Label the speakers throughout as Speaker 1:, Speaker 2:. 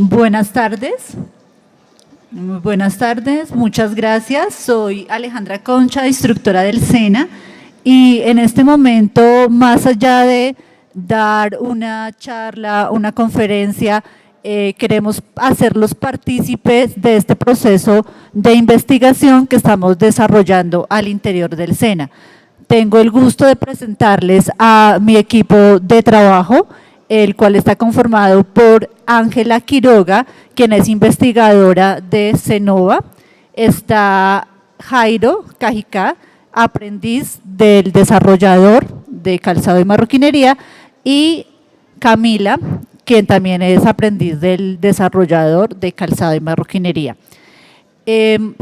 Speaker 1: Buenas tardes. Muy buenas tardes, muchas gracias. Soy Alejandra Concha, instructora del SENA, y en este momento, más allá de dar una charla, una conferencia, queremos hacerlos partícipes de este proceso de investigación que estamos desarrollando al interior del SENA. Tengo el gusto de presentarles a mi equipo de trabajo, el cual está conformado por Ángela Quiroga, quien es investigadora de Senova. Está Jairo Cajicá, aprendiz del desarrollador de calzado y marroquinería, y Camila, quien también es aprendiz del desarrollador de calzado y marroquinería.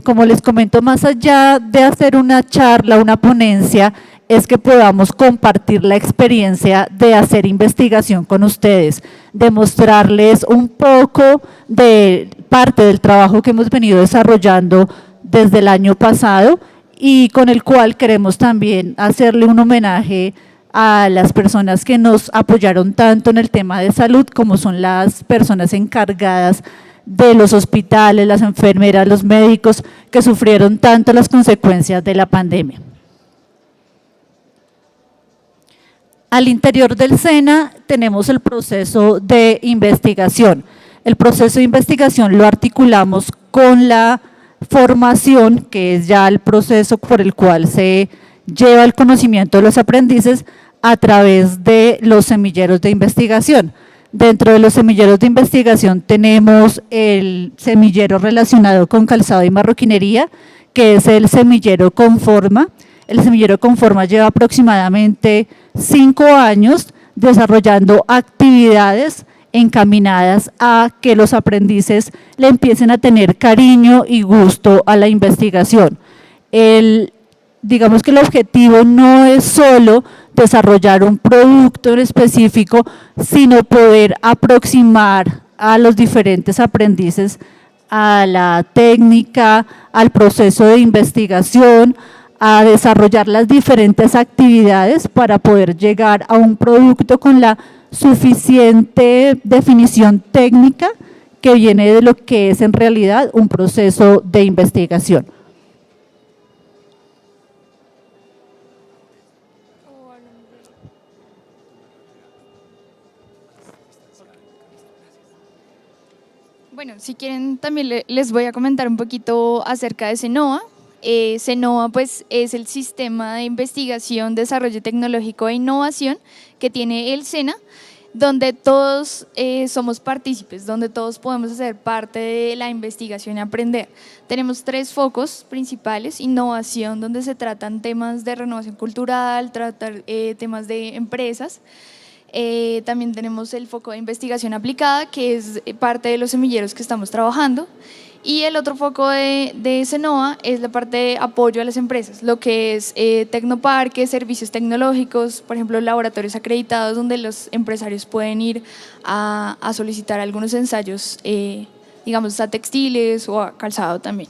Speaker 1: Como les comento, más allá de hacer una charla, una ponencia, es que podamos compartir la experiencia de hacer investigación con ustedes, de mostrarles un poco de parte del trabajo que hemos venido desarrollando desde el año pasado y con el cual queremos también hacerle un homenaje a las personas que nos apoyaron tanto en el tema de salud, como son las personas encargadas de los hospitales, las enfermeras, los médicos que sufrieron tanto las consecuencias de la pandemia. Al interior del SENA tenemos el proceso de investigación. El proceso de investigación lo articulamos con la formación, que es ya el proceso por el cual se lleva el conocimiento de los aprendices a través de los semilleros de investigación. Dentro de los semilleros de investigación tenemos el semillero relacionado con calzado y marroquinería, que es el semillero Conforma. El semillero Conforma lleva aproximadamente 5 años desarrollando actividades encaminadas a que los aprendices le empiecen a tener cariño y gusto a la investigación. Digamos que el objetivo no es solo desarrollar un producto en específico, sino poder aproximar a los diferentes aprendices a la técnica, al proceso de investigación, a desarrollar las diferentes actividades para poder llegar a un producto con la suficiente definición técnica que viene de lo que es en realidad un proceso de investigación.
Speaker 2: Bueno, si quieren también les voy a comentar un poquito acerca de Senova. Senova pues es el sistema de investigación, desarrollo tecnológico e innovación que tiene el SENA, donde todos somos partícipes, donde todos podemos hacer parte de la investigación y aprender. Tenemos 3 focos principales: innovación, donde se tratan temas de renovación cultural, tratar temas de empresas. También tenemos el foco de investigación aplicada, que es parte de los semilleros que estamos trabajando. Y el otro foco de Senova es la parte de apoyo a las empresas, lo que es tecnoparques, servicios tecnológicos, por ejemplo, laboratorios acreditados donde los empresarios pueden ir a solicitar algunos ensayos, digamos, a textiles o a calzado también.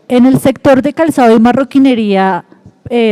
Speaker 1: En el sector de calzado y marroquinería,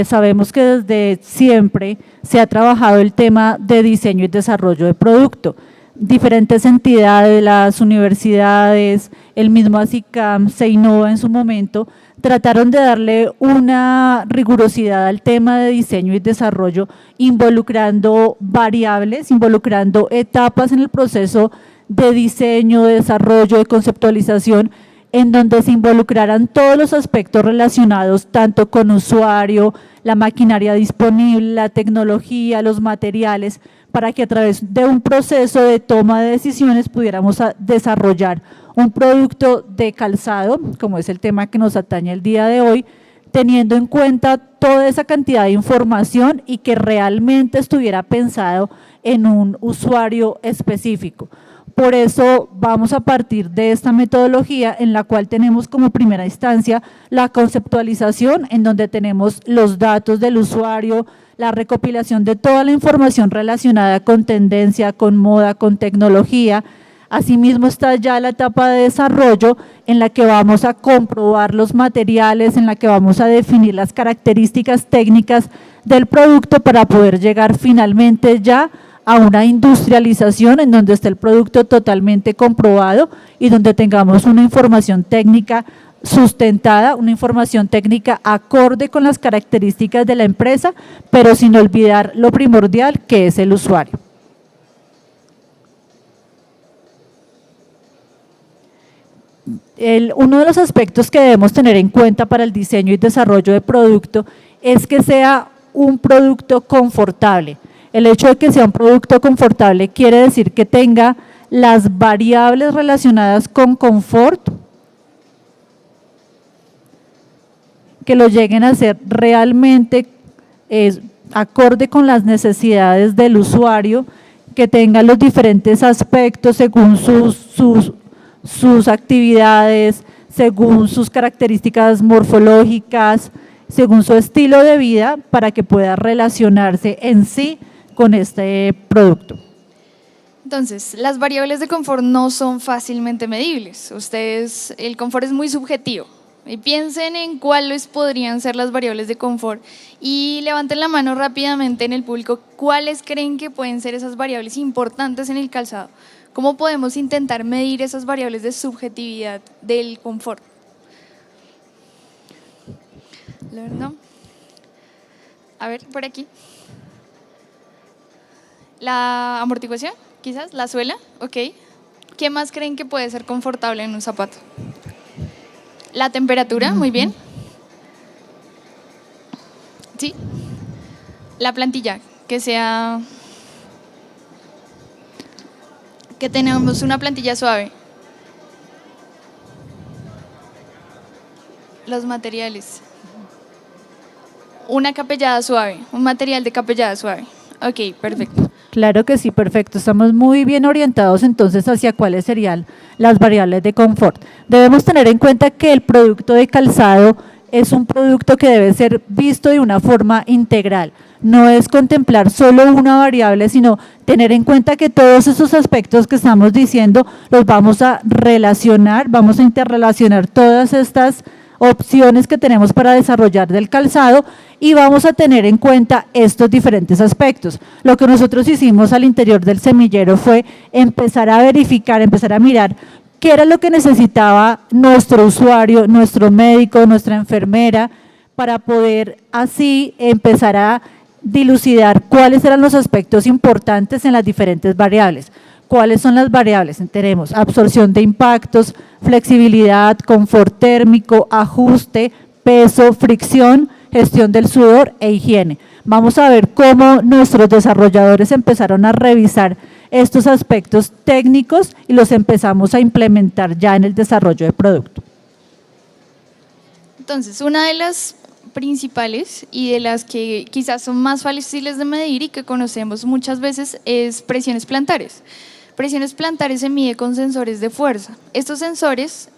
Speaker 1: sabemos que desde siempre se ha trabajado el tema de diseño y desarrollo de producto. Diferentes entidades, las universidades, el mismo ASICAM, Seinova en su momento, trataron de darle una rigurosidad al tema de diseño y desarrollo, involucrando variables, involucrando etapas en el proceso de diseño, de desarrollo, de conceptualización, en donde se involucraran todos los aspectos relacionados tanto con usuario, la maquinaria disponible, la tecnología, los materiales, para que a través de un proceso de toma de decisiones pudiéramos desarrollar un producto de calzado, como es el tema que nos atañe el día de hoy, teniendo en cuenta toda esa cantidad de información y que realmente estuviera pensado en un usuario específico. Por eso vamos a partir de esta metodología en la cual tenemos como primera instancia la conceptualización, en donde tenemos los datos del usuario, la recopilación de toda la información relacionada con tendencia, con moda, con tecnología. Asimismo está ya la etapa de desarrollo en la que vamos a comprobar los materiales, en la que vamos a definir las características técnicas del producto para poder llegar finalmente ya a una industrialización en donde esté el producto totalmente comprobado y donde tengamos una información técnica sustentada, una información técnica acorde con las características de la empresa, pero sin olvidar lo primordial que es el usuario. Uno de los aspectos que debemos tener en cuenta para el diseño y desarrollo de producto es que sea un producto confortable. El hecho de que sea un producto confortable quiere decir que tenga las variables relacionadas con confort, que lo lleguen a ser realmente acorde con las necesidades del usuario, que tenga los diferentes aspectos según sus actividades, según sus características morfológicas, según su estilo de vida, para que pueda relacionarse en sí con este producto.
Speaker 2: Entonces, las variables de confort no son fácilmente medibles. El confort es muy subjetivo. Y piensen en cuáles podrían ser las variables de confort y levanten la mano rápidamente en el público cuáles creen que pueden ser esas variables importantes en el calzado. ¿Cómo podemos intentar medir esas variables de subjetividad del confort? ¿No? A ver, por aquí. La amortiguación, quizás, la suela, ok. ¿Qué más creen que puede ser confortable en un zapato? La temperatura, muy bien. Sí. La plantilla, que tenemos una plantilla suave. Los materiales. Una capellada suave, un material de capellada suave. Ok, perfecto.
Speaker 1: Claro que sí, perfecto. Estamos muy bien orientados entonces hacia cuáles serían las variables de confort. Debemos tener en cuenta que el producto de calzado es un producto que debe ser visto de una forma integral. No es contemplar solo una variable, sino tener en cuenta que todos esos aspectos que estamos diciendo los vamos a relacionar, vamos a interrelacionar todas estas opciones que tenemos para desarrollar del calzado y vamos a tener en cuenta estos diferentes aspectos. Lo que nosotros hicimos al interior del semillero fue empezar a verificar, empezar a mirar qué era lo que necesitaba nuestro usuario, nuestro médico, nuestra enfermera, para poder así empezar a dilucidar cuáles eran los aspectos importantes en las diferentes variables. ¿Cuáles son las variables? Tenemos absorción de impactos, flexibilidad, confort térmico, ajuste, peso, fricción, gestión del sudor e higiene. Vamos a ver cómo nuestros desarrolladores empezaron a revisar estos aspectos técnicos y los empezamos a implementar ya en el desarrollo de producto.
Speaker 2: Entonces, una de las principales y de las que quizás son más fáciles de medir y que conocemos muchas veces es presiones plantares. Presiones plantares se mide con sensores de fuerza. Estos sensores,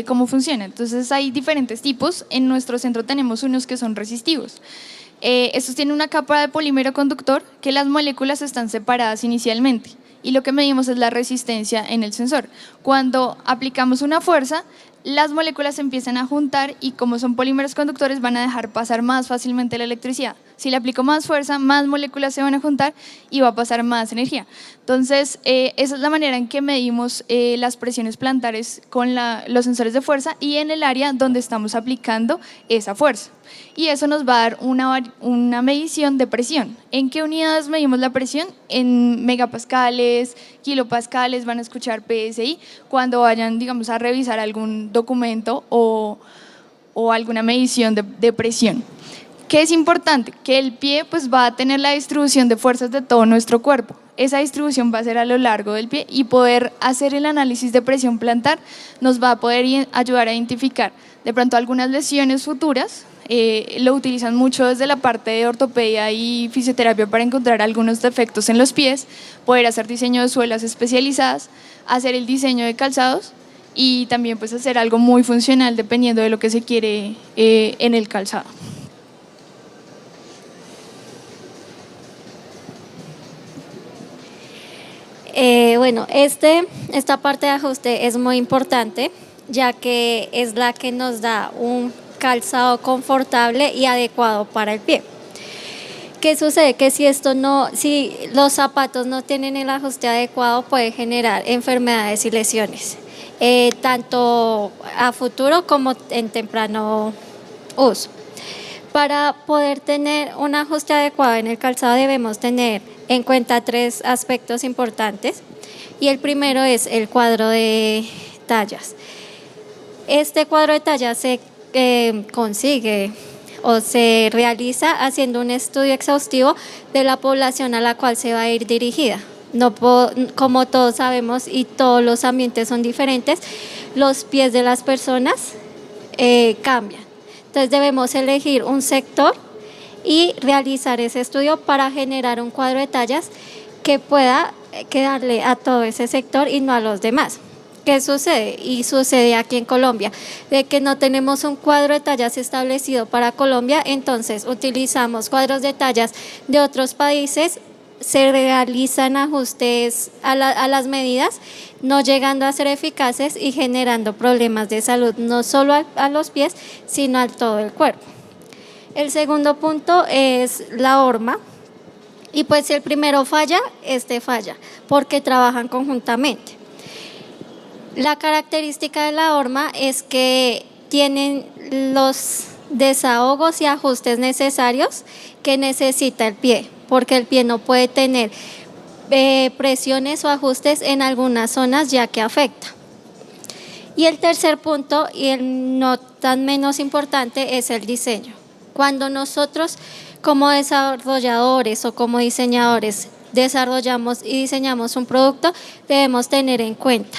Speaker 2: ¿cómo funcionan? Entonces hay diferentes tipos. En nuestro centro tenemos unos que son resistivos. Estos tienen una capa de polímero conductor que las moléculas están separadas inicialmente y lo que medimos es la resistencia en el sensor. Cuando aplicamos una fuerza, las moléculas se empiezan a juntar y como son polímeros conductores van a dejar pasar más fácilmente la electricidad. Si le aplico más fuerza, más moléculas se van a juntar y va a pasar más energía. Entonces, esa es la manera en que medimos las presiones plantares con los sensores de fuerza y en el área donde estamos aplicando esa fuerza. Y eso nos va a dar una medición de presión. ¿En qué unidades medimos la presión? En megapascales, kilopascales, van a escuchar PSI cuando vayan, digamos, a revisar algún documento o alguna medición de presión. ¿Qué es importante? Que el pie pues, va a tener la distribución de fuerzas de todo nuestro cuerpo. Esa distribución va a ser a lo largo del pie y poder hacer el análisis de presión plantar nos va a poder ayudar a identificar de pronto algunas lesiones futuras. Lo utilizan mucho desde la parte de ortopedia y fisioterapia para encontrar algunos defectos en los pies, poder hacer diseño de suelas especializadas, hacer el diseño de calzados y también pues, hacer algo muy funcional dependiendo de lo que se quiere en el calzado.
Speaker 3: Bueno, esta parte de ajuste es muy importante, ya que es la que nos da un calzado confortable y adecuado para el pie. ¿Qué sucede? Que si los zapatos no tienen el ajuste adecuado, puede generar enfermedades y lesiones, tanto a futuro como en temprano uso. Para poder tener un ajuste adecuado en el calzado debemos tener en cuenta 3 aspectos importantes, y el primero es el cuadro de tallas. Este cuadro de tallas se consigue o se realiza haciendo un estudio exhaustivo de la población a la cual se va a ir dirigida. Como todos sabemos y todos los ambientes son diferentes, los pies de las personas cambian. Entonces debemos elegir un sector y realizar ese estudio para generar un cuadro de tallas que pueda quedarle a todo ese sector y no a los demás. ¿Qué sucede? Y sucede aquí en Colombia, de que no tenemos un cuadro de tallas establecido para Colombia, entonces utilizamos cuadros de tallas de otros países, se realizan ajustes a las medidas, no llegando a ser eficaces y generando problemas de salud, no solo a los pies, sino a todo el cuerpo. El segundo punto es la horma, y pues si el primero falla, este falla, porque trabajan conjuntamente. La característica de la horma es que tienen los desahogos y ajustes necesarios que necesita el pie, porque el pie no puede tener presiones o ajustes en algunas zonas ya que afecta. Y el tercer punto, y el no tan menos importante, es el diseño. Cuando nosotros como desarrolladores o como diseñadores desarrollamos y diseñamos un producto, debemos tener en cuenta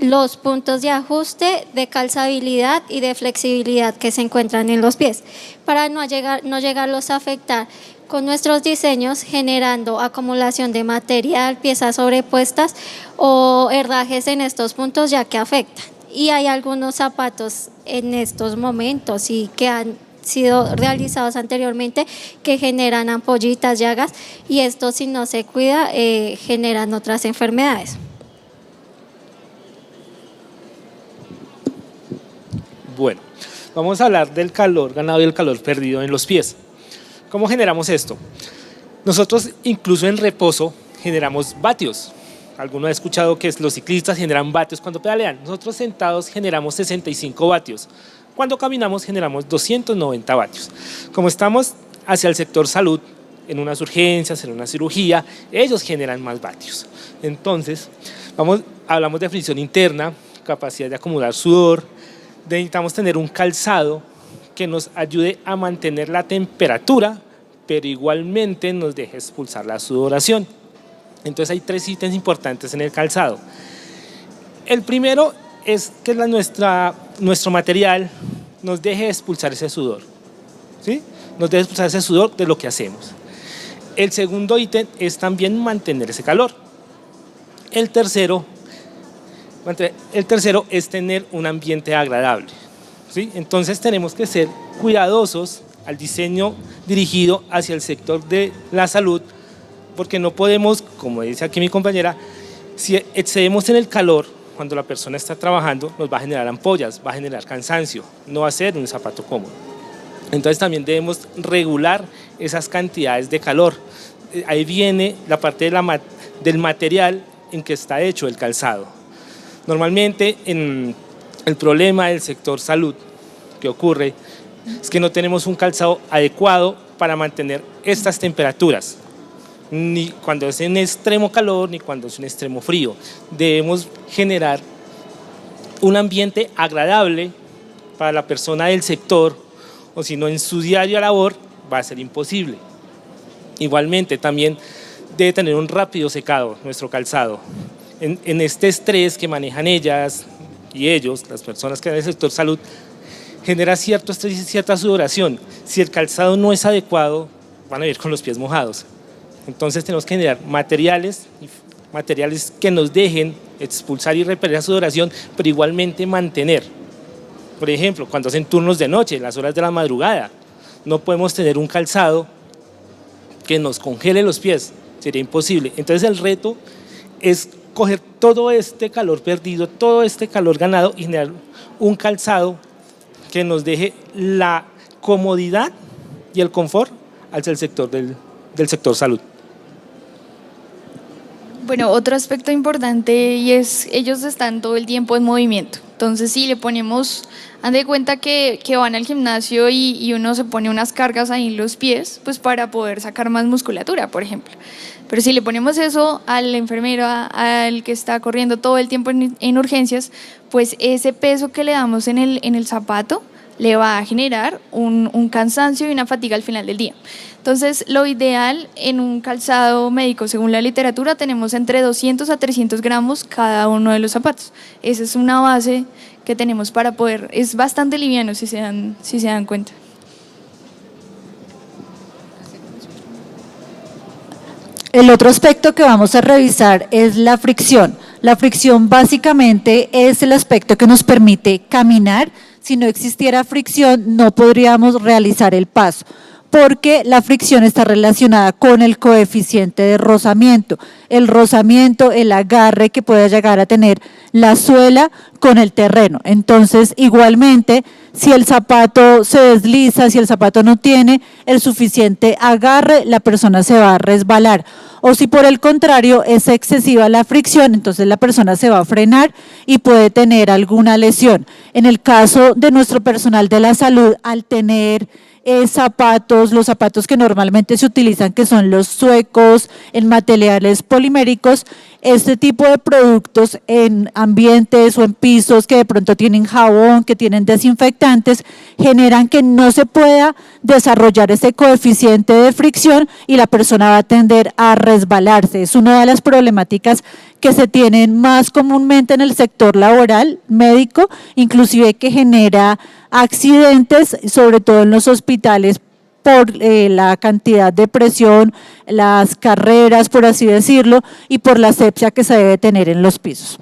Speaker 3: los puntos de ajuste, de calzabilidad y de flexibilidad que se encuentran en los pies, para no llegarlos a afectar con nuestros diseños, generando acumulación de material, piezas sobrepuestas o herrajes en estos puntos, ya que afectan. Y hay algunos zapatos en estos momentos y que han sido realizados anteriormente que generan ampollitas, llagas, y esto, si no se cuida, generan otras enfermedades.
Speaker 4: Bueno, vamos a hablar del calor ganado y el calor perdido en los pies. ¿Cómo generamos esto? Nosotros incluso en reposo generamos vatios. Alguno ha escuchado que los ciclistas generan vatios cuando pedalean. Nosotros sentados generamos 65 vatios. Cuando caminamos generamos 290 vatios. Como estamos hacia el sector salud, en unas urgencias, en una cirugía, ellos generan más vatios. Entonces, hablamos de fricción interna, capacidad de acumular sudor. Necesitamos tener un calzado que nos ayude a mantener la temperatura, pero igualmente nos deje expulsar la sudoración. Entonces hay 3 ítems importantes en el calzado. El primero es que nuestro material nos deje expulsar ese sudor, ¿sí? Nos deje expulsar ese sudor de lo que hacemos. El segundo ítem es también mantener ese calor. El tercero es tener un ambiente agradable, ¿sí? Entonces tenemos que ser cuidadosos al diseño dirigido hacia el sector de la salud, porque no podemos, como dice aquí mi compañera, si excedemos en el calor, cuando la persona está trabajando, nos va a generar ampollas, va a generar cansancio, no va a ser un zapato cómodo. Entonces también debemos regular esas cantidades de calor. Ahí viene la parte del material en que está hecho el calzado. Normalmente el problema del sector salud que ocurre es que no tenemos un calzado adecuado para mantener estas temperaturas, ni cuando es en extremo calor ni cuando es en extremo frío. Debemos generar un ambiente agradable para la persona del sector, o si no en su diaria labor va a ser imposible. Igualmente también debe tener un rápido secado nuestro calzado. En este estrés que manejan ellas y ellos, las personas que están en el sector salud, genera cierto estrés y cierta sudoración. Si el calzado no es adecuado, van a ir con los pies mojados. Entonces tenemos que generar materiales que nos dejen expulsar y repeler la sudoración, pero igualmente mantener. Por ejemplo, cuando hacen turnos de noche, las horas de la madrugada, no podemos tener un calzado que nos congele los pies, sería imposible. Entonces el reto es coger todo este calor perdido, todo este calor ganado y generar un calzado que nos deje la comodidad y el confort hacia el sector del sector salud.
Speaker 2: Bueno, otro aspecto importante y es ellos están todo el tiempo en movimiento. Entonces, si le ponemos, haz de cuenta que van al gimnasio y uno se pone unas cargas ahí en los pies, pues para poder sacar más musculatura, por ejemplo. Pero si le ponemos eso al enfermero, al que está corriendo todo el tiempo en urgencias, pues ese peso que le damos en el zapato le va a generar un cansancio y una fatiga al final del día. Entonces, lo ideal en un calzado médico, según la literatura, tenemos entre 200 a 300 gramos cada uno de los zapatos. Esa es una base que tenemos para poder, es bastante liviano si se dan cuenta.
Speaker 1: El otro aspecto que vamos a revisar es la fricción. La fricción básicamente es el aspecto que nos permite caminar. Si no existiera fricción, no podríamos realizar el paso, porque la fricción está relacionada con el coeficiente de rozamiento. El rozamiento, el agarre que puede llegar a tener la suela con el terreno. Entonces, igualmente, si el zapato se desliza, si el zapato no tiene el suficiente agarre, la persona se va a resbalar. O si por el contrario es excesiva la fricción, entonces la persona se va a frenar y puede tener alguna lesión. En el caso de nuestro personal de la salud, al tener zapatos, los zapatos que normalmente se utilizan, que son los suecos, en materiales poliméricos, este tipo de productos en ambientes o en pisos que de pronto tienen jabón, que tienen desinfectantes, generan que no se pueda desarrollar ese coeficiente de fricción y la persona va a tender a resbalarse. Es una de las problemáticas que se tienen más comúnmente en el sector laboral médico, inclusive que genera accidentes, sobre todo en los hospitales, por la cantidad de presión, las carreras, por así decirlo, y por la asepsia que se debe tener en los pisos.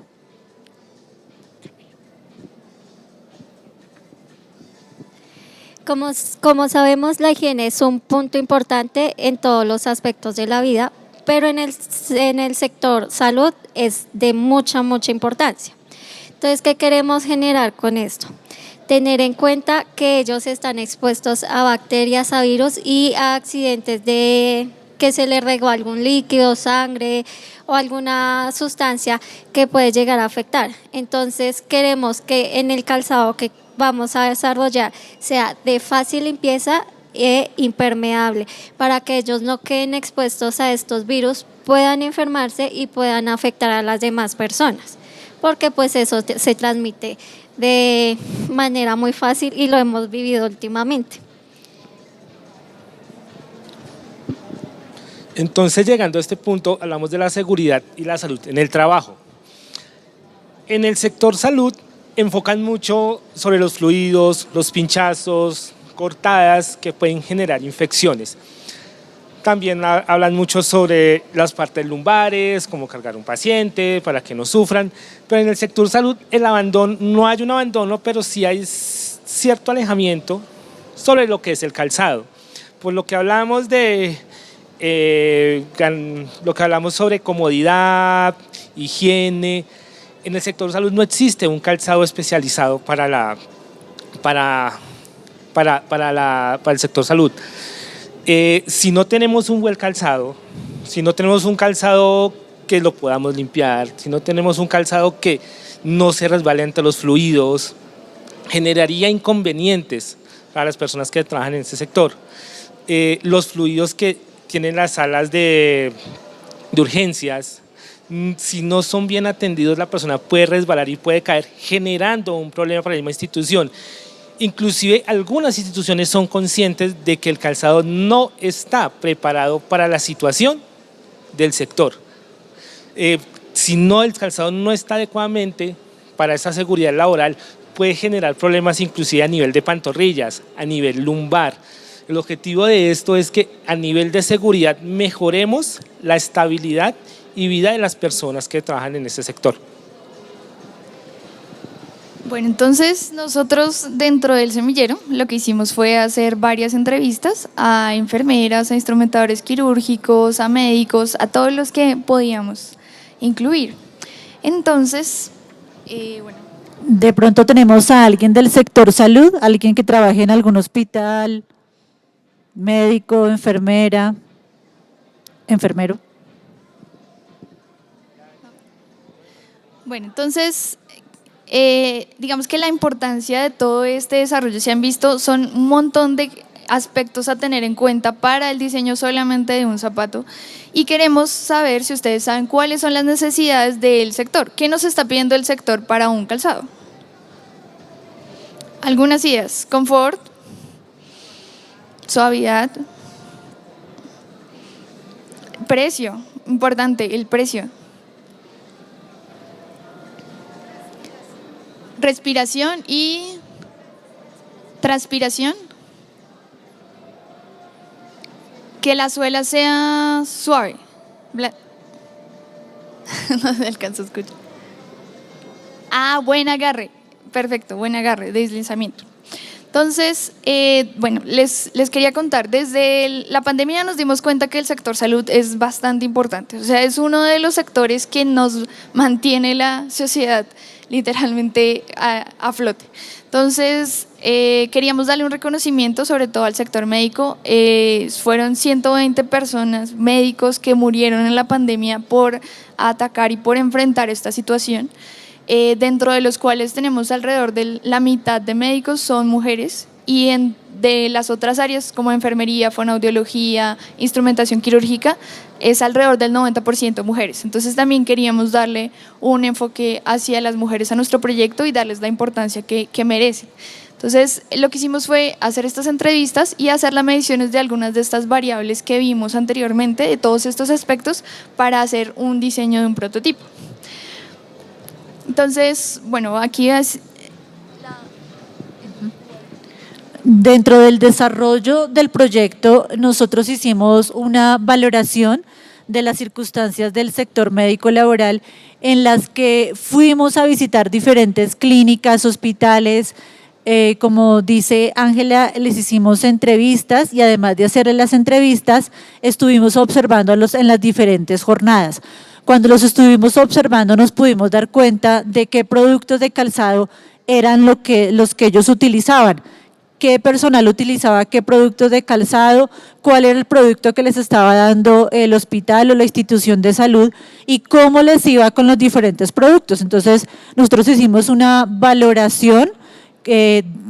Speaker 3: Como sabemos, la higiene es un punto importante en todos los aspectos de la vida, pero en el sector salud es de mucha importancia. Entonces, ¿qué queremos generar con esto? Tener en cuenta que ellos están expuestos a bacterias, a virus y a accidentes de que se les regó algún líquido, sangre o alguna sustancia que puede llegar a afectar. Entonces, queremos que en el calzado que vamos a desarrollar sea de fácil limpieza e impermeable, para que ellos no queden expuestos a estos virus, puedan enfermarse y puedan afectar a las demás personas, porque pues eso se transmite de manera muy fácil y lo hemos vivido últimamente.
Speaker 4: Entonces, llegando a este punto, hablamos de la seguridad y la salud en el trabajo. En el sector salud enfocan mucho sobre los fluidos, los pinchazos, cortadas que pueden generar infecciones. También hablan mucho sobre las partes lumbares, cómo cargar un paciente para que no sufran, pero en el sector salud el abandono, no hay un abandono, pero sí hay cierto alejamiento sobre lo que es el calzado. Por lo que hablamos sobre comodidad, higiene, en el sector salud no existe un calzado especializado para el sector salud. Si no tenemos un buen calzado, si no tenemos un calzado que lo podamos limpiar, si no tenemos un calzado que no se resbale entre los fluidos, generaría inconvenientes para las personas que trabajan en este sector. Los fluidos que tienen las salas de urgencias, si no son bien atendidos, la persona puede resbalar y puede caer, generando un problema para la misma institución. Inclusive algunas instituciones son conscientes de que el calzado no está preparado para la situación del sector. Si no, el calzado no está adecuadamente para esa seguridad laboral, puede generar problemas inclusive a nivel de pantorrillas, a nivel lumbar. El objetivo de esto es que a nivel de seguridad mejoremos la estabilidad y vida de las personas que trabajan en este sector.
Speaker 2: Bueno, entonces nosotros dentro del semillero lo que hicimos fue hacer varias entrevistas a enfermeras, a instrumentadores quirúrgicos, a médicos, a todos los que podíamos incluir. Entonces, bueno.
Speaker 1: De pronto tenemos a alguien del sector salud, alguien que trabaje en algún hospital. médico, enfermera, enfermero.
Speaker 2: Bueno, entonces, digamos que la importancia de todo este desarrollo, se han visto, son un montón de aspectos a tener en cuenta para el diseño solamente de un zapato, y queremos saber si ustedes saben cuáles son las necesidades del sector. ¿Qué nos está pidiendo el sector para un calzado? Algunas ideas: confort, suavidad, precio, importante, el precio. Respiración y transpiración. Que la suela sea suave. No se alcanza a escuchar. Buen agarre. Perfecto, buen agarre, deslizamiento. Entonces, bueno, les quería contar, desde la pandemia nos dimos cuenta que el sector salud es bastante importante. O sea, es uno de los sectores que nos mantiene la sociedad literalmente a flote. Entonces, queríamos darle un reconocimiento sobre todo al sector médico. Fueron 120 personas, médicos, que murieron en la pandemia por atacar y por enfrentar esta situación, dentro de los cuales tenemos alrededor de la mitad de médicos son mujeres, y de las otras áreas como enfermería, fonoaudiología, instrumentación quirúrgica, es alrededor del 90% mujeres. Entonces también queríamos darle un enfoque hacia las mujeres a nuestro proyecto y darles la importancia que merecen. Entonces lo que hicimos fue hacer estas entrevistas y hacer las mediciones de algunas de estas variables que vimos anteriormente, de todos estos aspectos, para hacer un diseño de un prototipo. Entonces, bueno, aquí es...
Speaker 1: Dentro del desarrollo del proyecto, nosotros hicimos una valoración de las circunstancias del sector médico laboral, en las que fuimos a visitar diferentes clínicas, hospitales. Como dice Ángela, les hicimos entrevistas, y además de hacerles las entrevistas, estuvimos observándolos en las diferentes jornadas. Cuando los estuvimos observando, nos pudimos dar cuenta de qué productos de calzado eran los que ellos utilizaban, qué personal utilizaba qué productos de calzado, cuál era el producto que les estaba dando el hospital o la institución de salud, y cómo les iba con los diferentes productos. Entonces, nosotros hicimos una valoración,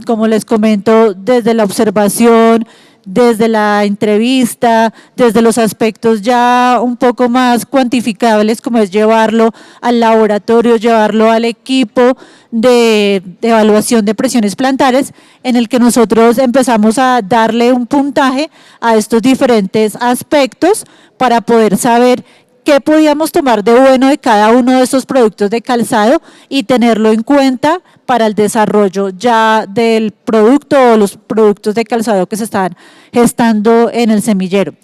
Speaker 1: como les comento, desde la observación, desde la entrevista, desde los aspectos ya un poco más cuantificables, como es llevarlo al laboratorio, llevarlo al equipo de evaluación de presiones plantares, en el que nosotros empezamos a darle un puntaje a estos diferentes aspectos para poder saber qué podíamos tomar de bueno de cada uno de estos productos de calzado y tenerlo en cuenta para el desarrollo ya del producto o los productos de calzado que se están gestando en el semillero.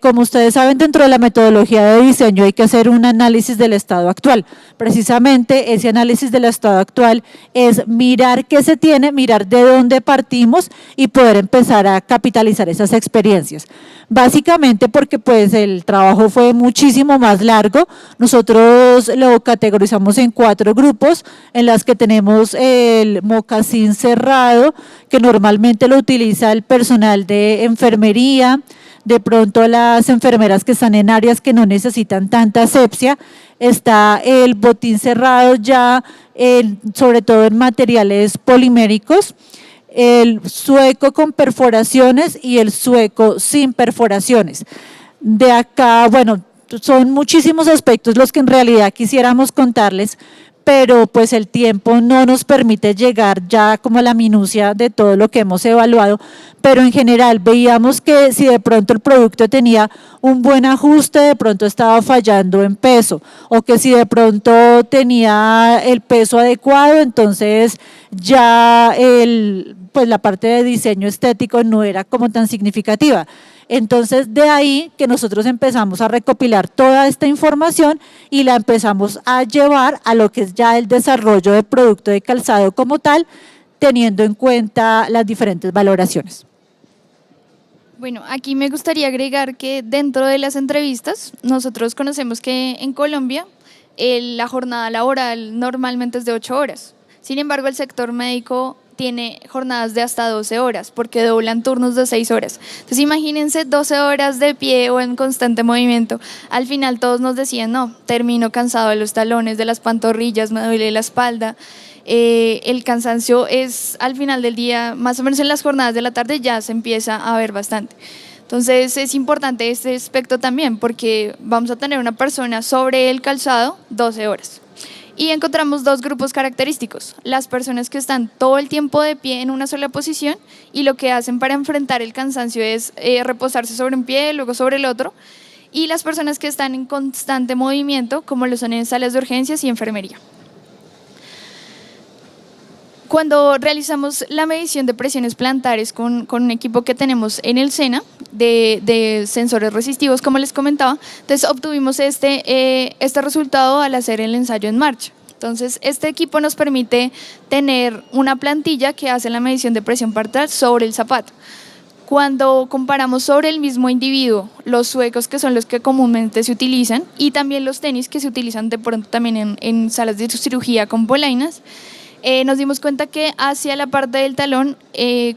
Speaker 1: Como ustedes saben, dentro de la metodología de diseño hay que hacer un análisis del estado actual. Precisamente ese análisis del estado actual es mirar qué se tiene, mirar de dónde partimos y poder empezar a capitalizar esas experiencias. Básicamente porque pues el trabajo fue muchísimo más largo. Nosotros lo categorizamos en 4 grupos, en las que tenemos el mocasín cerrado, que normalmente lo utiliza el personal de enfermería, de pronto las enfermeras que están en áreas que no necesitan tanta asepsia. Está el botín cerrado ya, sobre todo en materiales poliméricos, el sueco con perforaciones y el sueco sin perforaciones. De acá, bueno, son muchísimos aspectos los que en realidad quisiéramos contarles, pero pues el tiempo no nos permite llegar ya como a la minucia de todo lo que hemos evaluado, pero en general veíamos que si de pronto el producto tenía un buen ajuste, de pronto estaba fallando en peso, o que si de pronto tenía el peso adecuado, entonces ya pues la parte de diseño estético no era como tan significativa. Entonces, de ahí que nosotros empezamos a recopilar toda esta información y la empezamos a llevar a lo que es ya el desarrollo del producto de calzado como tal, teniendo en cuenta las diferentes valoraciones.
Speaker 2: Bueno, aquí me gustaría agregar que dentro de las entrevistas, nosotros conocemos que en Colombia la jornada laboral normalmente es de 8 horas. Sin embargo, el sector médico tiene jornadas de hasta 12 horas, porque doblan turnos de 6 horas. Entonces imagínense 12 horas de pie o en constante movimiento. Al final todos nos decían, no, termino cansado de los talones, de las pantorrillas, me duele la espalda. El cansancio es al final del día, más o menos en las jornadas de la tarde ya se empieza a ver bastante. Entonces es importante este aspecto también, porque vamos a tener una persona sobre el calzado 12 horas. Y encontramos dos grupos característicos: las personas que están todo el tiempo de pie en una sola posición y lo que hacen para enfrentar el cansancio es reposarse sobre un pie, luego sobre el otro, y las personas que están en constante movimiento, como lo son en salas de urgencias y enfermería. Cuando realizamos la medición de presiones plantares con un equipo que tenemos en el SENA, de sensores resistivos, como les comentaba, entonces obtuvimos este resultado al hacer el ensayo en marcha. Entonces, este equipo nos permite tener una plantilla que hace la medición de presión plantar sobre el zapato. Cuando comparamos sobre el mismo individuo los suecos, que son los que comúnmente se utilizan, y también los tenis que se utilizan de pronto también en salas de cirugía con polainas, nos dimos cuenta que hacia la parte del talón,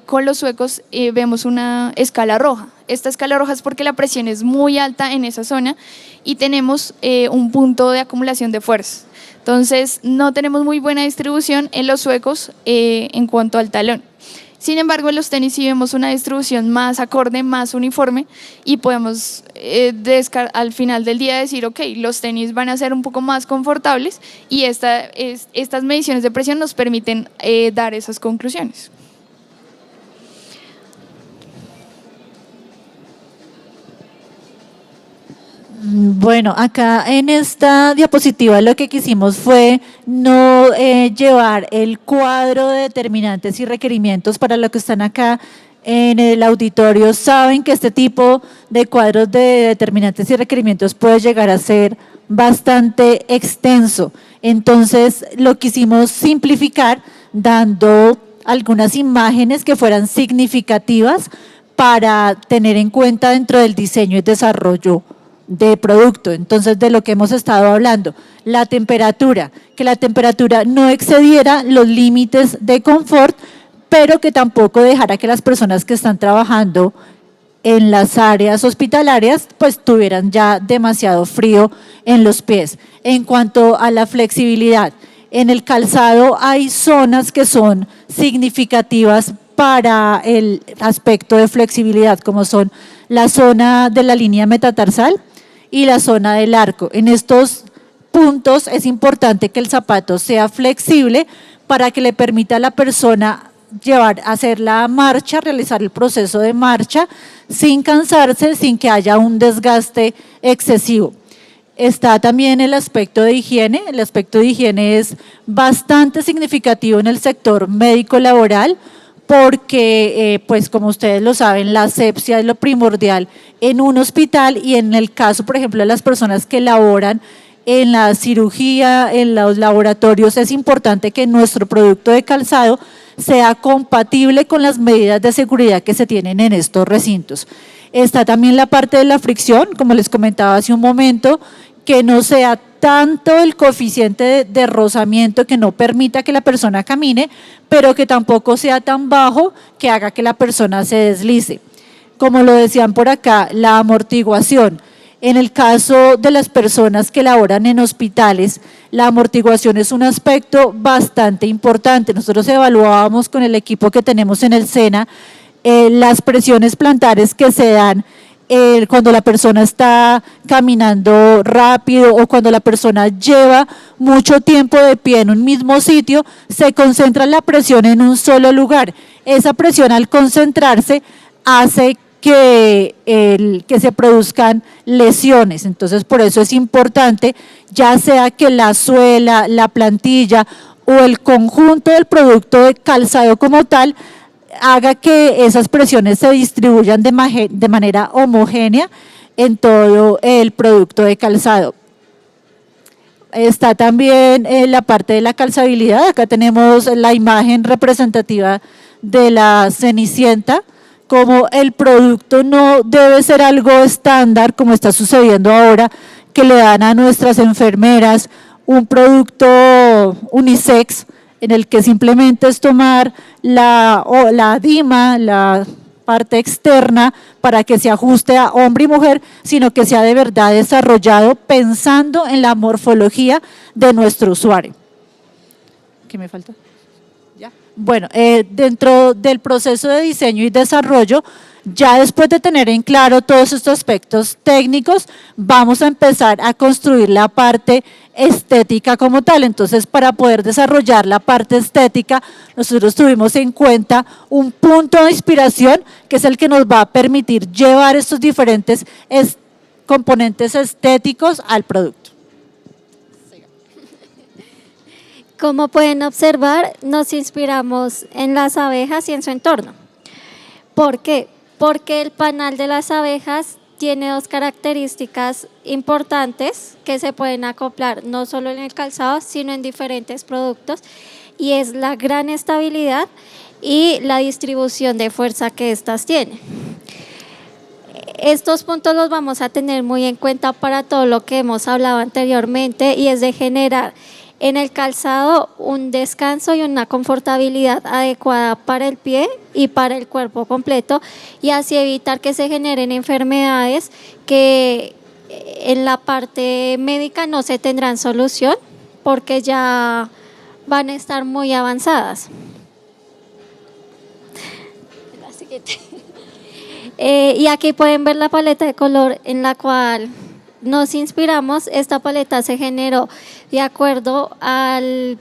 Speaker 2: con los suecos, vemos una escala roja. Esta escala roja es porque la presión es muy alta en esa zona y tenemos un punto de acumulación de fuerzas. Entonces, no tenemos muy buena distribución en los suecos en cuanto al talón. Sin embargo, en los tenis sí vemos una distribución más acorde, más uniforme, y podemos al final del día decir, ok, los tenis van a ser un poco más confortables, y estas mediciones de presión nos permiten dar esas conclusiones.
Speaker 1: Bueno, acá en esta diapositiva lo que quisimos fue no llevar el cuadro de determinantes y requerimientos. Para los que están acá en el auditorio saben que este tipo de cuadros de determinantes y requerimientos puede llegar a ser bastante extenso. Entonces lo quisimos simplificar dando algunas imágenes que fueran significativas para tener en cuenta dentro del diseño y desarrollo de producto. Entonces, de lo que hemos estado hablando, la temperatura, que la temperatura no excediera los límites de confort, pero que tampoco dejara que las personas que están trabajando en las áreas hospitalarias pues tuvieran ya demasiado frío en los pies. En cuanto a la flexibilidad, en el calzado hay zonas que son significativas para el aspecto de flexibilidad, como son la zona de la línea metatarsal y la zona del arco. En estos puntos es importante que el zapato sea flexible para que le permita a la persona hacer la marcha, realizar el proceso de marcha sin cansarse, sin que haya un desgaste excesivo. Está también el aspecto de higiene. El aspecto de higiene es bastante significativo en el sector médico laboral, porque, pues como ustedes lo saben, la asepsia es lo primordial en un hospital, y en el caso, por ejemplo, de las personas que laboran en la cirugía, en los laboratorios, es importante que nuestro producto de calzado sea compatible con las medidas de seguridad que se tienen en estos recintos. Está también la parte de la fricción, como les comentaba hace un momento, que no sea tanto el coeficiente de rozamiento que no permita que la persona camine, pero que tampoco sea tan bajo que haga que la persona se deslice. Como lo decían por acá, la amortiguación. En el caso de las personas que laboran en hospitales, la amortiguación es un aspecto bastante importante. Nosotros evaluábamos con el equipo que tenemos en el SENA las presiones plantares que se dan cuando la persona está caminando rápido o cuando la persona lleva mucho tiempo de pie en un mismo sitio. Se concentra la presión en un solo lugar. Esa presión, al concentrarse, hace que se produzcan lesiones. Entonces, por eso es importante, ya sea que la suela, la plantilla o el conjunto del producto de calzado como tal, haga que esas presiones se distribuyan de manera homogénea en todo el producto de calzado. Está también la parte de la calzabilidad. Acá tenemos la imagen representativa de la Cenicienta. Como el producto no debe ser algo estándar, como está sucediendo ahora, que le dan a nuestras enfermeras un producto unisex, en el que simplemente es tomar la dima, la parte externa, para que se ajuste a hombre y mujer, sino que sea de verdad desarrollado pensando en la morfología de nuestro usuario. ¿Qué me falta? ¿Ya? Bueno, dentro del proceso de diseño y desarrollo, ya después de tener en claro todos estos aspectos técnicos, vamos a empezar a construir la parte estética como tal. Entonces, para poder desarrollar la parte estética, nosotros tuvimos en cuenta un punto de inspiración que es el que nos va a permitir llevar estos diferentes componentes estéticos al producto.
Speaker 3: Como pueden observar, nos inspiramos en las abejas y en su entorno. ¿Por qué? Porque el panal de las abejas tiene dos características importantes que se pueden acoplar no solo en el calzado, sino en diferentes productos, y es la gran estabilidad y la distribución de fuerza que éstas tienen. Estos puntos los vamos a tener muy en cuenta para todo lo que hemos hablado anteriormente, y es de generar en el calzado un descanso y una confortabilidad adecuada para el pie y para el cuerpo completo, y así evitar que se generen enfermedades que en la parte médica no se tendrán solución porque ya van a estar muy avanzadas. La siguiente. Y aquí pueden ver la paleta de color en la cual nos inspiramos. Esta paleta se generó de acuerdo al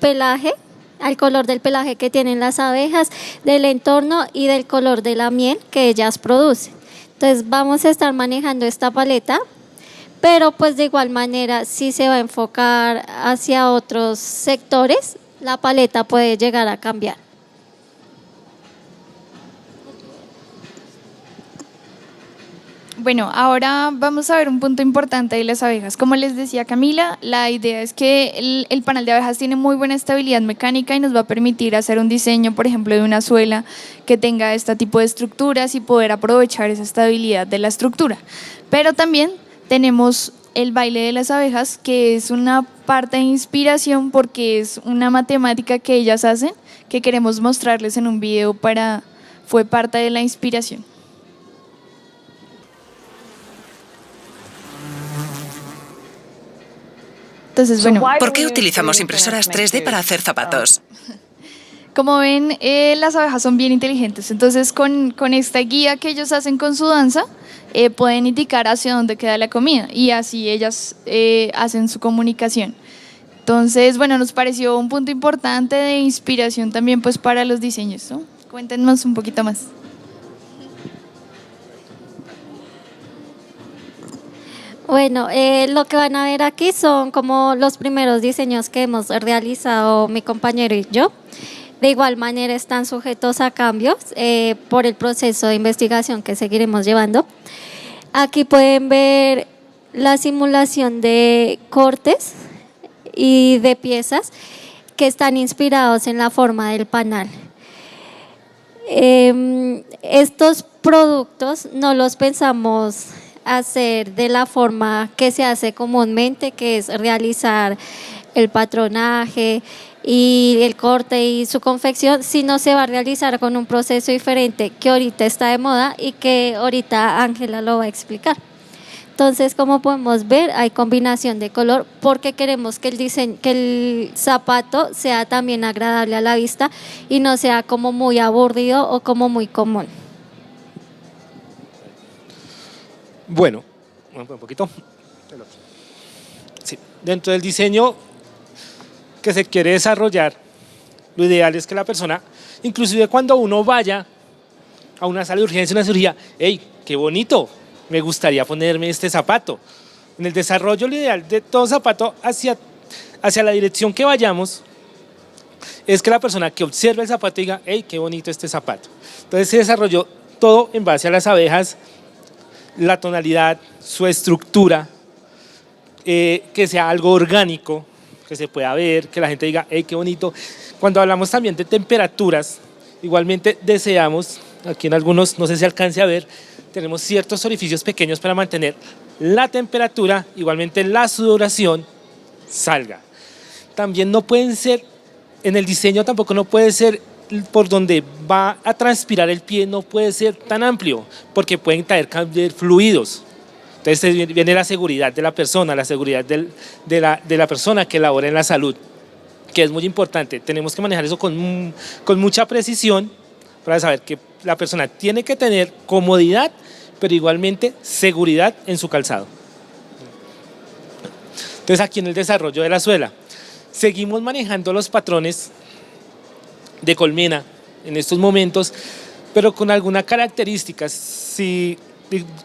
Speaker 3: pelaje, al color del pelaje que tienen las abejas, del entorno y del color de la miel que ellas producen. Entonces vamos a estar manejando esta paleta, pero pues de igual manera si se va a enfocar hacia otros sectores, la paleta puede llegar a cambiar.
Speaker 2: Bueno, ahora vamos a ver un punto importante de las abejas. Como les decía Camila, la idea es que el panal de abejas tiene muy buena estabilidad mecánica y nos va a permitir hacer un diseño, por ejemplo, de una suela que tenga este tipo de estructuras y poder aprovechar esa estabilidad de la estructura. Pero también tenemos el baile de las abejas, que es una parte de inspiración porque es una matemática que ellas hacen, que queremos mostrarles en un video fue parte de la inspiración. Entonces, bueno,
Speaker 5: ¿Por qué utilizamos impresoras 3D para hacer zapatos?
Speaker 2: como ven, las abejas son bien inteligentes. Entonces, con esta guía que ellos hacen con su danza, pueden indicar hacia dónde queda la comida y así ellas hacen su comunicación. Entonces, bueno, nos pareció un punto importante de inspiración también pues para los diseños, ¿no? Cuéntenos un poquito más.
Speaker 3: Bueno, lo que van a ver aquí son como los primeros diseños que hemos realizado mi compañero y yo. De igual manera están sujetos a cambios por el proceso de investigación que seguiremos llevando. Aquí pueden ver la simulación de cortes y de piezas que están inspirados en la forma del panal. Estos productos no los pensamos hacer de la forma que se hace comúnmente, que es realizar el patronaje y el corte y su confección, sino se va a realizar con un proceso diferente que ahorita está de moda y que ahorita Ángela lo va a explicar. Entonces, como podemos ver, hay combinación de color porque queremos que el zapato sea también agradable a la vista y no sea como muy aburrido o como muy común.
Speaker 4: Bueno, un poquito. Sí, dentro del diseño que se quiere desarrollar, lo ideal es que la persona, inclusive cuando uno vaya a una sala de urgencia, una cirugía, ¡hey, qué bonito! Me gustaría ponerme este zapato. En el desarrollo, lo ideal de todo zapato hacia la dirección que vayamos es que la persona que observe el zapato diga, ¡hey, qué bonito este zapato! Entonces se desarrolló todo en base a las abejas, la tonalidad, su estructura, que sea algo orgánico, que se pueda ver, que la gente diga, ¡hey, qué bonito! Cuando hablamos también de temperaturas, igualmente deseamos, aquí en algunos, no sé si alcance a ver, tenemos ciertos orificios pequeños para mantener la temperatura, igualmente la sudoración salga. También no pueden ser En el diseño tampoco no puede ser por donde va a transpirar el pie, no puede ser tan amplio, porque pueden caer fluidos. Entonces viene la seguridad de la persona, la seguridad de la persona que labora en la salud, que es muy importante. Tenemos que manejar eso con mucha precisión para saber que la persona tiene que tener comodidad, pero igualmente seguridad en su calzado. Entonces aquí en el desarrollo de la suela, seguimos manejando los patrones de colmena en estos momentos, pero con algunas características. Si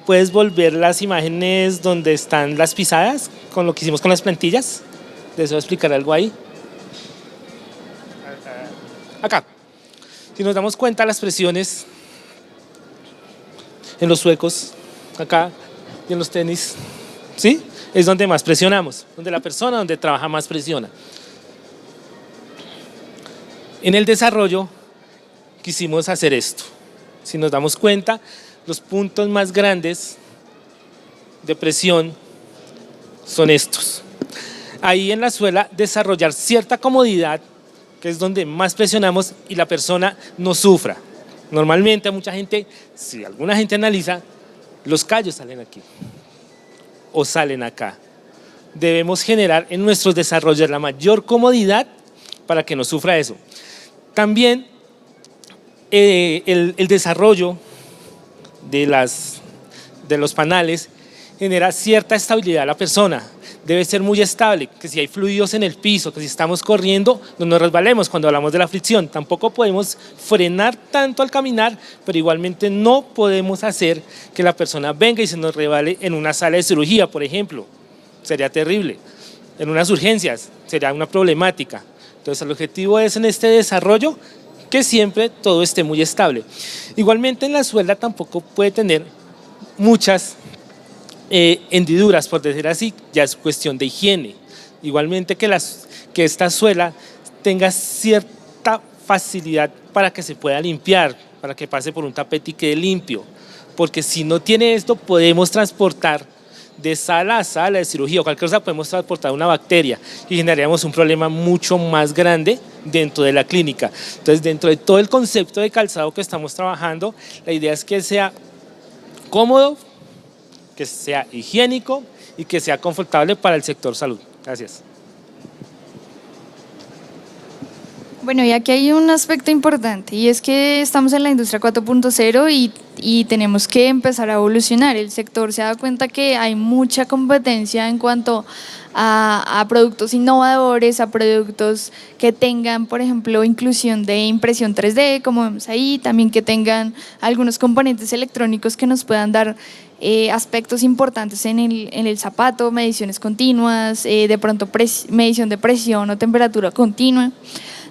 Speaker 4: puedes volver las imágenes donde están las pisadas, con lo que hicimos con las plantillas, ¿les voy a explicar algo ahí? Acá, si nos damos cuenta, las presiones en los suecos, acá y en los tenis, ¿sí? Es donde más presionamos, donde la persona donde trabaja más presiona. En el desarrollo quisimos hacer esto. Si nos damos cuenta, los puntos más grandes de presión son estos. Ahí en la suela desarrollar cierta comodidad, que es donde más presionamos y la persona no sufra. Normalmente mucha gente, si alguna gente analiza, los callos salen aquí o salen acá. Debemos generar en nuestros desarrollos la mayor comodidad para que no sufra eso. También el desarrollo de los panales genera cierta estabilidad a la persona. Debe ser muy estable, que si hay fluidos en el piso, que si estamos corriendo, no nos resbalemos cuando hablamos de la fricción. Tampoco podemos frenar tanto al caminar, pero igualmente no podemos hacer que la persona venga y se nos resbale en una sala de cirugía, por ejemplo. Sería terrible. En unas urgencias sería una problemática. Entonces el objetivo es en este desarrollo que siempre todo esté muy estable. Igualmente en la suela tampoco puede tener muchas hendiduras, por decir así, ya es cuestión de higiene. Igualmente que esta suela tenga cierta facilidad para que se pueda limpiar, para que pase por un tapete y quede limpio, porque si no tiene esto podemos transportar de sala a sala de cirugía o cualquier cosa, podemos transportar una bacteria y generaríamos un problema mucho más grande dentro de la clínica. Entonces, dentro de todo el concepto de calzado que estamos trabajando, la idea es que sea cómodo, que sea higiénico y que sea confortable para el sector salud. Gracias.
Speaker 2: Bueno, y aquí hay un aspecto importante y es que estamos en la industria 4.0 y tenemos que empezar a evolucionar. El sector se da cuenta que hay mucha competencia en cuanto a productos innovadores, a productos que tengan, por ejemplo, inclusión de impresión 3D, como vemos ahí, también que tengan algunos componentes electrónicos que nos puedan dar aspectos importantes en el zapato, mediciones continuas, de pronto medición de presión o temperatura continua.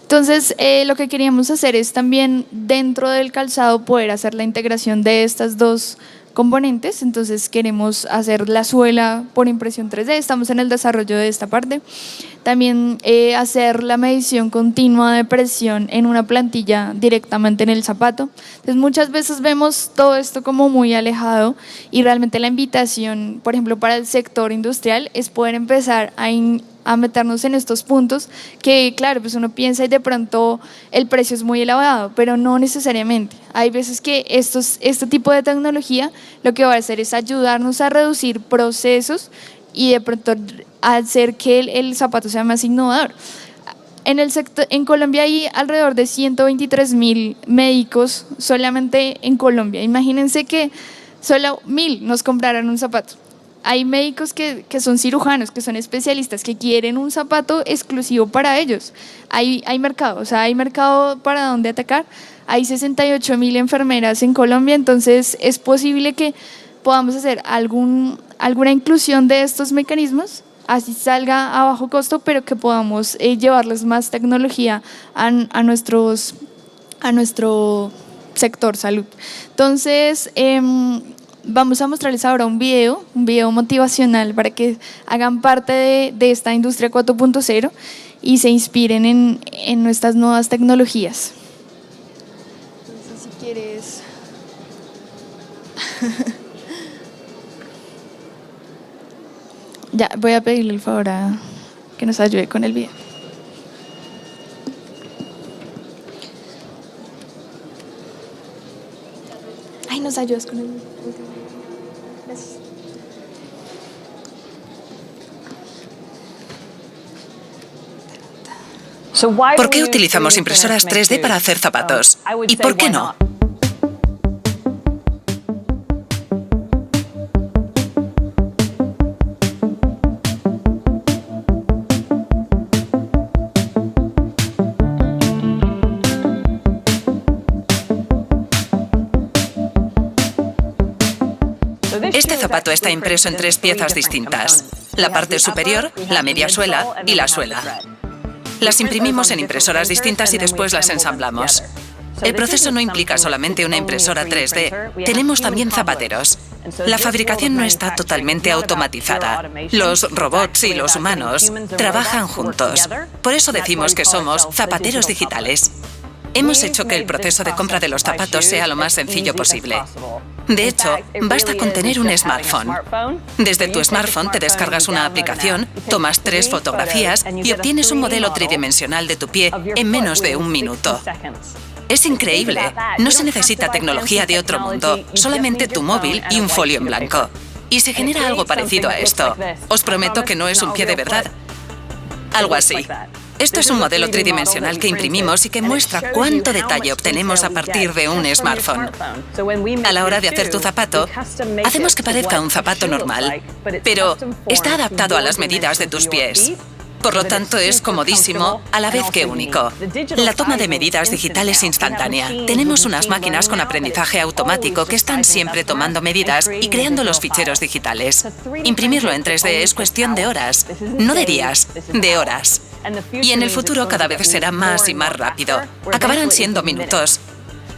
Speaker 2: Entonces, lo que queríamos hacer es también dentro del calzado poder hacer la integración de estas dos componentes. Entonces queremos hacer la suela por impresión 3D, estamos en el desarrollo de esta parte. También hacer la medición continua de presión en una plantilla directamente en el zapato. Entonces muchas veces vemos todo esto como muy alejado y realmente la invitación, por ejemplo, para el sector industrial es poder empezar a meternos en estos puntos que, claro, pues uno piensa y de pronto el precio es muy elevado, pero no necesariamente. Hay veces que este tipo de tecnología lo que va a hacer es ayudarnos a reducir procesos y de pronto hacer que el zapato sea más innovador. En Colombia hay alrededor de 123.000 médicos solamente en Colombia. Imagínense que solo 1.000 nos compraran un zapato. Hay médicos que son cirujanos, que son especialistas, que quieren un zapato exclusivo para ellos. Hay mercado, o sea, hay mercado para dónde atacar. Hay 68.000 enfermeras en Colombia, entonces es posible que podamos hacer alguna inclusión de estos mecanismos, así salga a bajo costo, pero que podamos llevarles más tecnología a nuestro sector salud. Entonces, vamos a mostrarles ahora un video motivacional para que hagan parte de esta industria 4.0 y se inspiren en nuestras nuevas tecnologías. Entonces, si quieres... Ya, voy a pedirle el favor a que nos ayude con el video. ¿Nos ayudas con el último? Gracias.
Speaker 5: ¿Por qué utilizamos impresoras 3D para hacer zapatos? ¿Y por qué no? Este zapato está impreso en 3 piezas distintas: la parte superior, la media suela y la suela. Las imprimimos en impresoras distintas y después las ensamblamos. El proceso no implica solamente una impresora 3D, tenemos también zapateros. La fabricación no está totalmente automatizada. Los robots y los humanos trabajan juntos. Por eso decimos que somos zapateros digitales. Hemos hecho que el proceso de compra de los zapatos sea lo más sencillo posible. De hecho, basta con tener un smartphone. Desde tu smartphone te descargas una aplicación, tomas 3 fotografías y obtienes un modelo tridimensional de tu pie en menos de 1 minuto. Es increíble. No se necesita tecnología de otro mundo, solamente tu móvil y un folio en blanco. Y se genera algo parecido a esto. Os prometo que no es un pie de verdad. Algo así. Esto es un modelo tridimensional que imprimimos y que muestra cuánto detalle obtenemos a partir de un smartphone. A la hora de hacer tu zapato, hacemos que parezca un zapato normal, pero está adaptado a las medidas de tus pies. Por lo tanto, es comodísimo, a la vez que único. La toma de medidas digital es instantánea. Tenemos unas máquinas con aprendizaje automático que están siempre tomando medidas y creando los ficheros digitales. Imprimirlo en 3D es cuestión de horas, no de días, de horas. Y en el futuro cada vez será más y más rápido. Acabarán siendo minutos.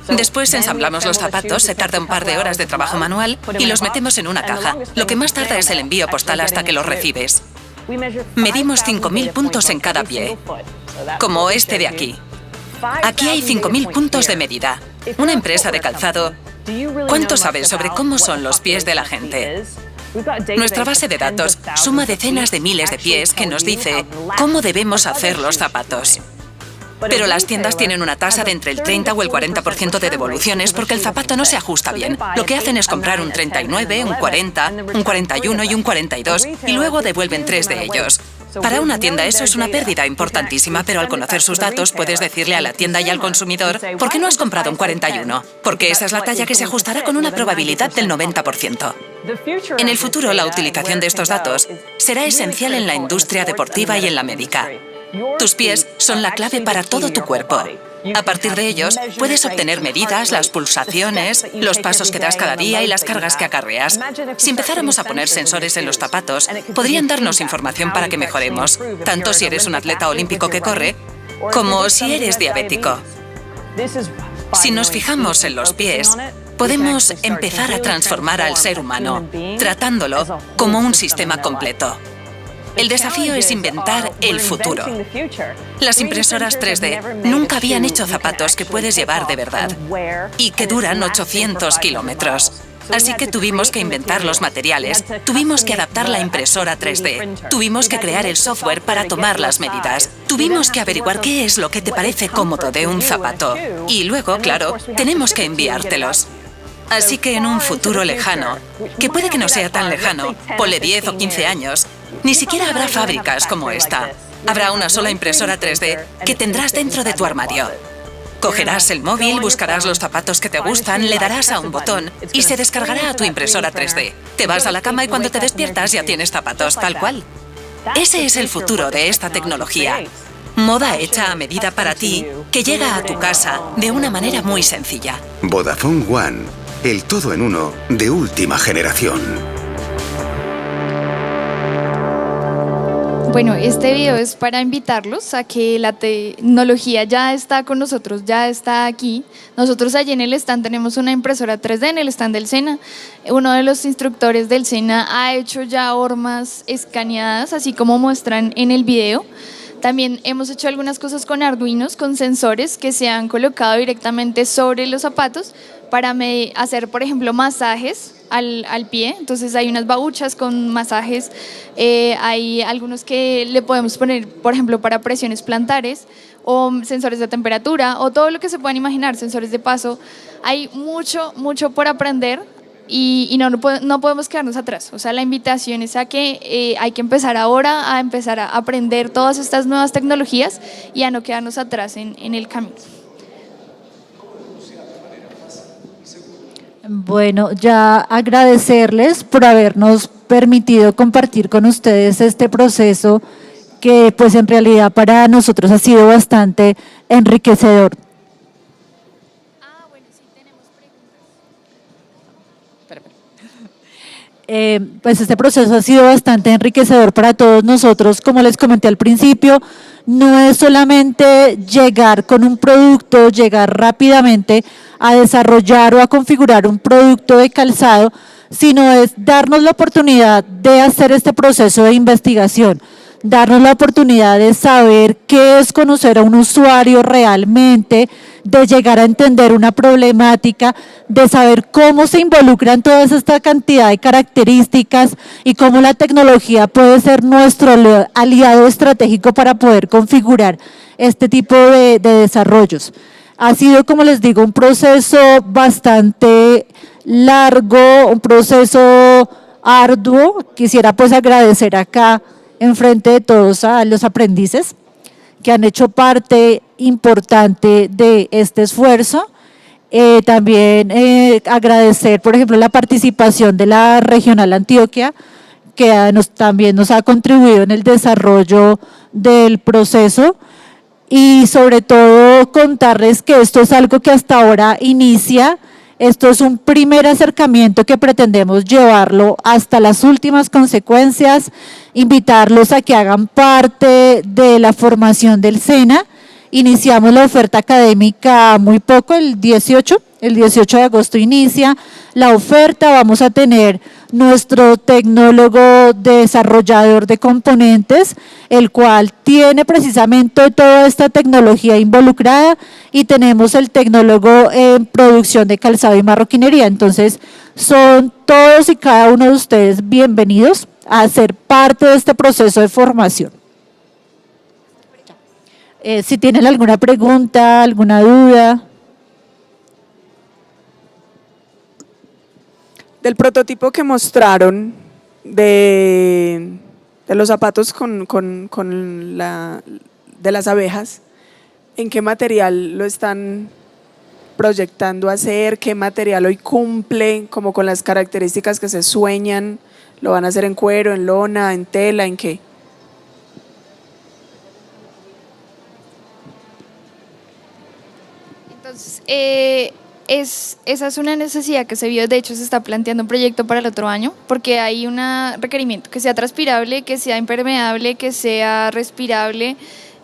Speaker 5: Después ensamblamos los zapatos, se tarda un par de horas de trabajo manual y los metemos en una caja. Lo que más tarda es el envío postal hasta que los recibes. Medimos 5.000 puntos en cada pie, como este de aquí. Aquí hay 5.000 puntos de medida. Una empresa de calzado, ¿cuánto sabe sobre cómo son los pies de la gente? Nuestra base de datos suma decenas de miles de pies que nos dice cómo debemos hacer los zapatos. Pero las tiendas tienen una tasa de entre el 30 o el 40% de devoluciones porque el zapato no se ajusta bien. Lo que hacen es comprar un 39, un 40, un 41 y un 42 y luego devuelven 3 de ellos. Para una tienda eso es una pérdida importantísima, pero al conocer sus datos puedes decirle a la tienda y al consumidor ¿por qué no has comprado un 41? Porque esa es la talla que se ajustará con una probabilidad del 90%. En el futuro, la utilización de estos datos será esencial en la industria deportiva y en la médica. Tus pies son la clave para todo tu cuerpo. A partir de ellos, puedes obtener medidas, las pulsaciones, los pasos que das cada día y las cargas que acarreas. Si empezáramos a poner sensores en los zapatos, podrían darnos información para que mejoremos, tanto si eres un atleta olímpico que corre, como si eres diabético. Si nos fijamos en los pies, podemos empezar a transformar al ser humano, tratándolo como un sistema completo. El desafío es inventar el futuro. Las impresoras 3D nunca habían hecho zapatos que puedes llevar de verdad y que duran 800 kilómetros. Así que tuvimos que inventar los materiales, tuvimos que adaptar la impresora 3D, tuvimos que crear el software para tomar las medidas, tuvimos que averiguar qué es lo que te parece cómodo de un zapato. Y luego, claro, tenemos que enviártelos. Así que en un futuro lejano, que puede que no sea tan lejano, ponle 10 o 15 años, ni siquiera habrá fábricas como esta. Habrá una sola impresora 3D que tendrás dentro de tu armario. Cogerás el móvil, buscarás los zapatos que te gustan, le darás a un botón y se descargará a tu impresora 3D. Te vas a la cama y cuando te despiertas ya tienes zapatos, tal cual. Ese es el futuro de esta tecnología. Moda hecha a medida para ti, que llega a tu casa de una manera muy sencilla.
Speaker 6: Vodafone One, el todo en uno de última generación.
Speaker 2: Bueno, este video es para invitarlos a que la tecnología ya está con nosotros, ya está aquí. Nosotros allí en el stand tenemos una impresora 3D en el stand del SENA. Uno de los instructores del SENA ha hecho ya hormas escaneadas, así como muestran en el video. También hemos hecho algunas cosas con Arduinos, con sensores que se han colocado directamente sobre los zapatos para hacer, por ejemplo, masajes al pie, entonces hay unas babuchas con masajes, hay algunos que le podemos poner, por ejemplo, para presiones plantares, o sensores de temperatura, o todo lo que se puedan imaginar, sensores de paso. Hay mucho por aprender y no podemos quedarnos atrás. O sea, la invitación es a que hay que empezar ahora a empezar a aprender todas estas nuevas tecnologías y a no quedarnos atrás en el camino.
Speaker 1: Bueno, ya agradecerles por habernos permitido compartir con ustedes este proceso que pues en realidad para nosotros ha sido bastante enriquecedor.
Speaker 2: Bueno, sí, tenemos preguntas.
Speaker 1: Pues este proceso ha sido bastante enriquecedor para todos nosotros. Como les comenté al principio, no es solamente llegar con un producto, llegar rápidamente a desarrollar o a configurar un producto de calzado, sino es darnos la oportunidad de hacer este proceso de investigación, darnos la oportunidad de saber qué es conocer a un usuario realmente, de llegar a entender una problemática, de saber cómo se involucran toda esta cantidad de características y cómo la tecnología puede ser nuestro aliado estratégico para poder configurar este tipo de desarrollos. Ha sido, como les digo, un proceso bastante largo, un proceso arduo. Quisiera pues agradecer acá en frente de todos a los aprendices que han hecho parte importante de este esfuerzo. También agradecer, por ejemplo, la participación de la Regional Antioquia, que también nos ha contribuido en el desarrollo del proceso. Y sobre todo contarles que esto es algo que hasta ahora inicia. Esto es un primer acercamiento que pretendemos llevarlo hasta las últimas consecuencias, invitarlos a que hagan parte de la formación del SENA. Iniciamos la oferta académica muy poco, el 18 de agosto inicia la oferta. Vamos a tener nuestro tecnólogo desarrollador de componentes, el cual tiene precisamente toda esta tecnología involucrada, y tenemos el tecnólogo en producción de calzado y marroquinería. Entonces, son todos y cada uno de ustedes bienvenidos a ser parte de este proceso de formación. Si tienen alguna pregunta, alguna duda.
Speaker 7: Del prototipo que mostraron de los zapatos de las abejas, ¿en qué material lo están proyectando hacer? ¿Qué material hoy cumple como con las características que se sueñan? ¿Lo van a hacer en cuero, en lona, en tela, en qué?
Speaker 2: Entonces, esa es una necesidad que se vio. De hecho, se está planteando un proyecto para el otro año, porque hay un requerimiento que sea transpirable, que sea impermeable, que sea respirable.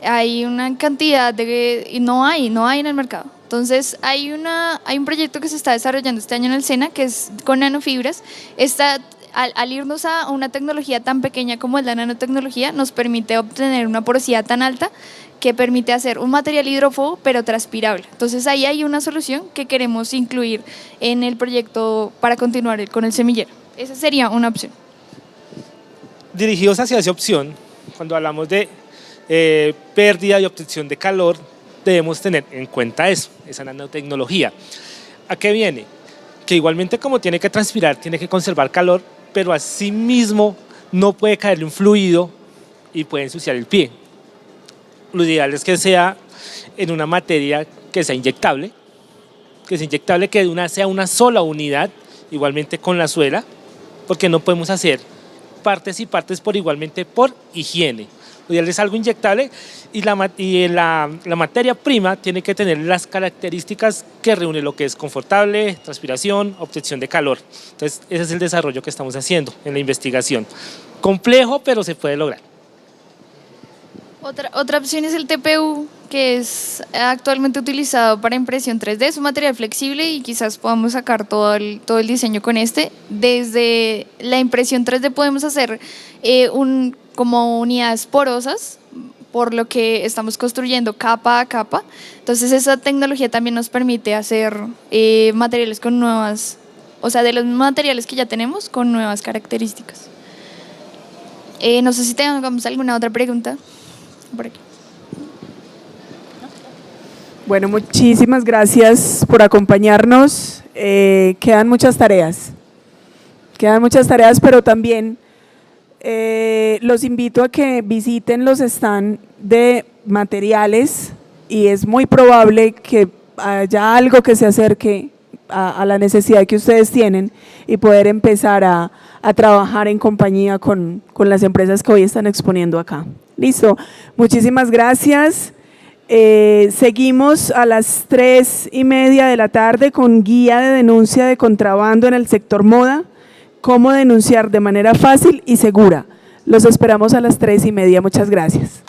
Speaker 2: Hay una cantidad y no hay en el mercado. Entonces, hay un proyecto que se está desarrollando este año en el SENA, que es con nanofibras. Al irnos a una tecnología tan pequeña como es la nanotecnología, nos permite obtener una porosidad tan alta que permite hacer un material hidrófobo pero transpirable. Entonces ahí hay una solución que queremos incluir en el proyecto para continuar con el semillero. Esa sería una opción.
Speaker 4: Dirigidos hacia esa opción, cuando hablamos de pérdida y obtención de calor, debemos tener en cuenta eso, esa nanotecnología. ¿A qué viene? Que igualmente, como tiene que transpirar, tiene que conservar calor, pero asimismo no puede caerle un fluido y puede ensuciar el pie. Lo ideal es que sea en una materia que sea inyectable, que sea una sola unidad, igualmente con la suela, porque no podemos hacer partes y partes igualmente por higiene. Lo ideal es algo inyectable, y la materia prima tiene que tener las características que reúne lo que es confortable, transpiración, obtención de calor. Entonces, ese es el desarrollo que estamos haciendo en la investigación. Complejo, pero se puede lograr.
Speaker 2: Otra opción es el TPU, que es actualmente utilizado para impresión 3D. Es un material flexible y quizás podamos sacar todo el diseño con este. Desde la impresión 3D podemos hacer como unidades porosas, por lo que estamos construyendo capa a capa. Entonces esa tecnología también nos permite hacer materiales con nuevas o sea, de los materiales que ya tenemos con nuevas características. No sé si tengamos alguna otra pregunta por aquí.
Speaker 7: Bueno, muchísimas gracias por acompañarnos. Quedan muchas tareas, pero también los invito a que visiten los stands de materiales y es muy probable que haya algo que se acerque a la necesidad que ustedes tienen y poder empezar a trabajar en compañía con las empresas que hoy están exponiendo acá. Listo, muchísimas gracias. Seguimos a las 3:30 de la tarde con guía de denuncia de contrabando en el sector moda, cómo denunciar de manera fácil y segura. Los esperamos a las 3:30. Muchas gracias.